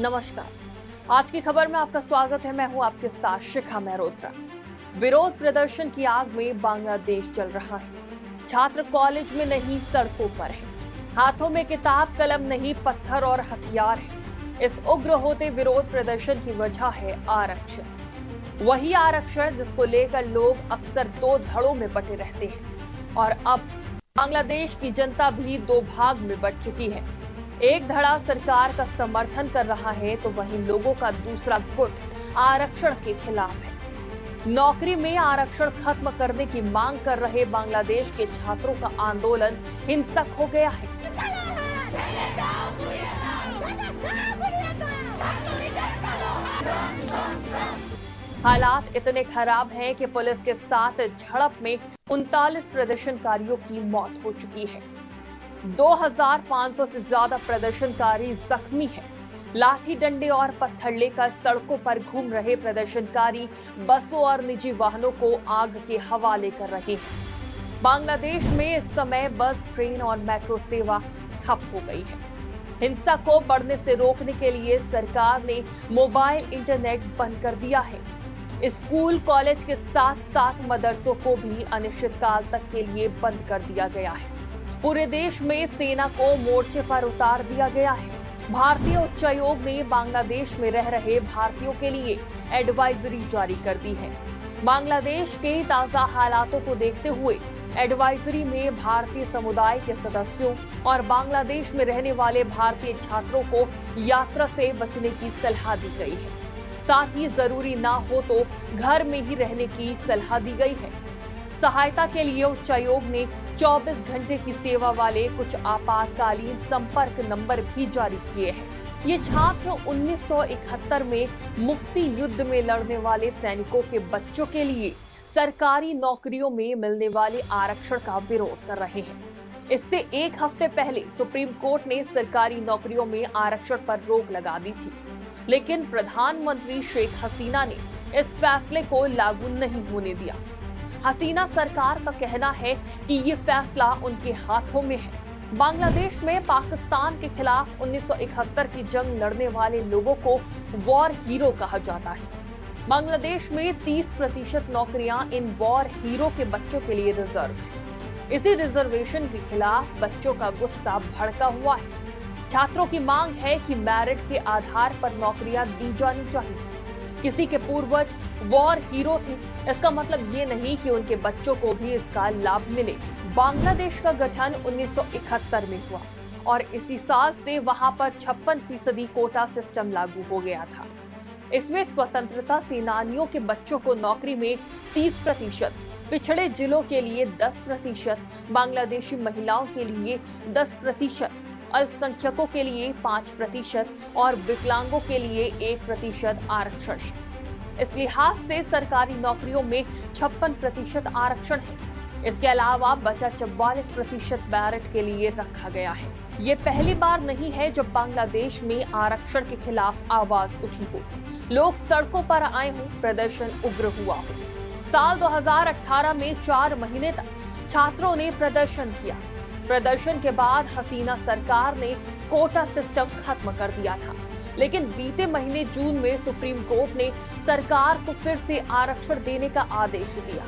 नमस्कार। आज की खबर में आपका स्वागत है। मैं हूं आपके साथ शिखा मेहरोत्रा। विरोध प्रदर्शन की आग में बांग्लादेश जल रहा है। छात्र कॉलेज में नहीं सड़कों पर है। हाथों में किताब कलम नहीं पत्थर और हथियार है। इस उग्र होते विरोध प्रदर्शन की वजह है आरक्षण। वही आरक्षण जिसको लेकर लोग अक्सर दो धड़ों में बटे रहते हैं और अब बांग्लादेश की जनता भी दो भाग में बट चुकी है। एक धड़ा सरकार का समर्थन कर रहा है तो वहीं लोगों का दूसरा गुट आरक्षण के खिलाफ है। नौकरी में आरक्षण खत्म करने की मांग कर रहे बांग्लादेश के छात्रों का आंदोलन हिंसक हो गया है। हालात इतने खराब हैं कि पुलिस के साथ झड़प में 39 प्रदर्शनकारियों की मौत हो चुकी है। 2500 से ज्यादा प्रदर्शनकारी जख्मी हैं। लाठी डंडे और पत्थर लेकर सड़कों पर घूम रहे प्रदर्शनकारी बसों और निजी वाहनों को आग के हवाले कर रहे हैं। बांग्लादेश में इस समय बस, ट्रेन और मेट्रो सेवा ठप हो गई है। हिंसा को बढ़ने से रोकने के लिए सरकार ने मोबाइल इंटरनेट बंद कर दिया है। स्कूल, कॉलेज के साथ साथ मदरसों को भी अनिश्चितकाल तक के लिए बंद कर दिया गया है। पूरे देश में सेना को मोर्चे पर उतार दिया गया है। भारतीय उच्चायोग ने बांग्लादेश में रह रहे भारतीयों के लिए एडवाइजरी जारी कर दी है। बांग्लादेश के ताजा हालातों को देखते हुए एडवाइजरी में भारतीय समुदाय के सदस्यों और बांग्लादेश में रहने वाले भारतीय छात्रों को यात्रा से बचने की सलाह दी गई है। साथ ही जरूरी ना हो तो घर में ही रहने की सलाह दी गई है। सहायता के लिए उच्चायोग ने 24 घंटे की सेवा वाले कुछ आपातकालीन संपर्क नंबर भी जारी किए हैं। ये छात्र 1971 में मुक्ति युद्ध में लड़ने वाले सैनिकों के बच्चों के लिए सरकारी नौकरियों में मिलने वाले आरक्षण का विरोध कर रहे हैं। इससे एक हफ्ते पहले सुप्रीम कोर्ट ने सरकारी नौकरियों में आरक्षण पर रोक लगा दी थी, लेकिन प्रधानमंत्री शेख हसीना ने इस फैसले को लागू नहीं होने दिया। हसीना सरकार का कहना है कि ये फैसला उनके हाथों में है। बांग्लादेश में पाकिस्तान के खिलाफ 1971 की जंग लड़ने वाले लोगों को वॉर हीरो कहा जाता है। बांग्लादेश में 30% नौकरियां इन वॉर हीरो के बच्चों के लिए रिजर्व है। इसी रिजर्वेशन के खिलाफ बच्चों का गुस्सा भड़का हुआ है। छात्रों की मांग है कि मेरिट के आधार पर नौकरियां दी जानी चाहिए। किसी के पूर्वज वॉर हीरो थे, इसका मतलब ये नहीं कि उनके बच्चों को भी इसका लाभ मिले। बांग्लादेश का गठन 1971 में हुआ और इसी साल से वहां पर 56% कोटा सिस्टम लागू हो गया था। इसमें स्वतंत्रता सेनानियों के बच्चों को नौकरी में 30%, पिछड़े जिलों के लिए 10%, बांग्लादेशी महिलाओं के लिए 10%, अल्पसंख्यकों के लिए 5% और विकलांगों के लिए 1% आरक्षण है। इस लिहाज से सरकारी नौकरियों में 56% आरक्षण है। इसके अलावा बचा 44% मेरिट के लिए रखा गया है। ये पहली बार नहीं है जब बांग्लादेश में आरक्षण के खिलाफ आवाज उठी हो, लोग सड़कों पर आए हों, प्रदर्शन उग्र हुआ हो। साल 2018 में 4 महीने तक छात्रों ने प्रदर्शन किया। प्रदर्शन के बाद हसीना सरकार ने कोटा सिस्टम खत्म कर दिया था, लेकिन बीते महीने जून में सुप्रीम कोर्ट ने सरकार को फिर से आरक्षण देने का आदेश दिया।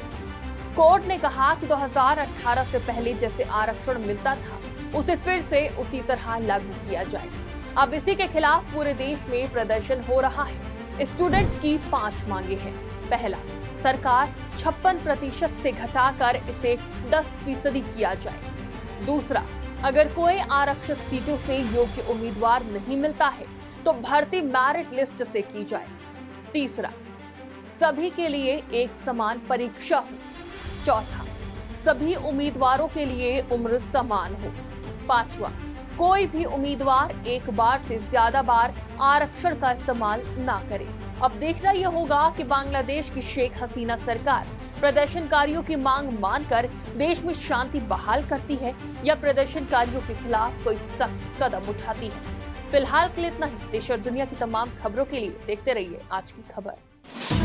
कोर्ट ने कहा कि 2018 से पहले जैसे आरक्षण मिलता था उसे फिर से उसी तरह लागू किया जाए। अब इसी के खिलाफ पूरे देश में प्रदर्शन हो रहा है। स्टूडेंट्स की 5 मांगे हैं। पहला, सरकार 56% से घटाकर इसे 10% किया जाए। दूसरा, अगर कोई आरक्षित सीटों से योग्य उम्मीदवार नहीं मिलता है तो भर्ती मेरिट लिस्ट से की जाए। तीसरा, सभी के लिए एक समान परीक्षा हो। चौथा, सभी उम्मीदवारों के लिए उम्र समान हो। पांचवा, कोई भी उम्मीदवार एक बार से ज्यादा बार आरक्षण का इस्तेमाल ना करे। अब देखना यह होगा कि बांग्लादेश की शेख हसीना सरकार प्रदर्शनकारियों की मांग मानकर देश में शांति बहाल करती है या प्रदर्शनकारियों के खिलाफ कोई सख्त कदम उठाती है। फिलहाल के लिए इतना ही। देश और दुनिया की तमाम खबरों के लिए देखते रहिए आज की खबर।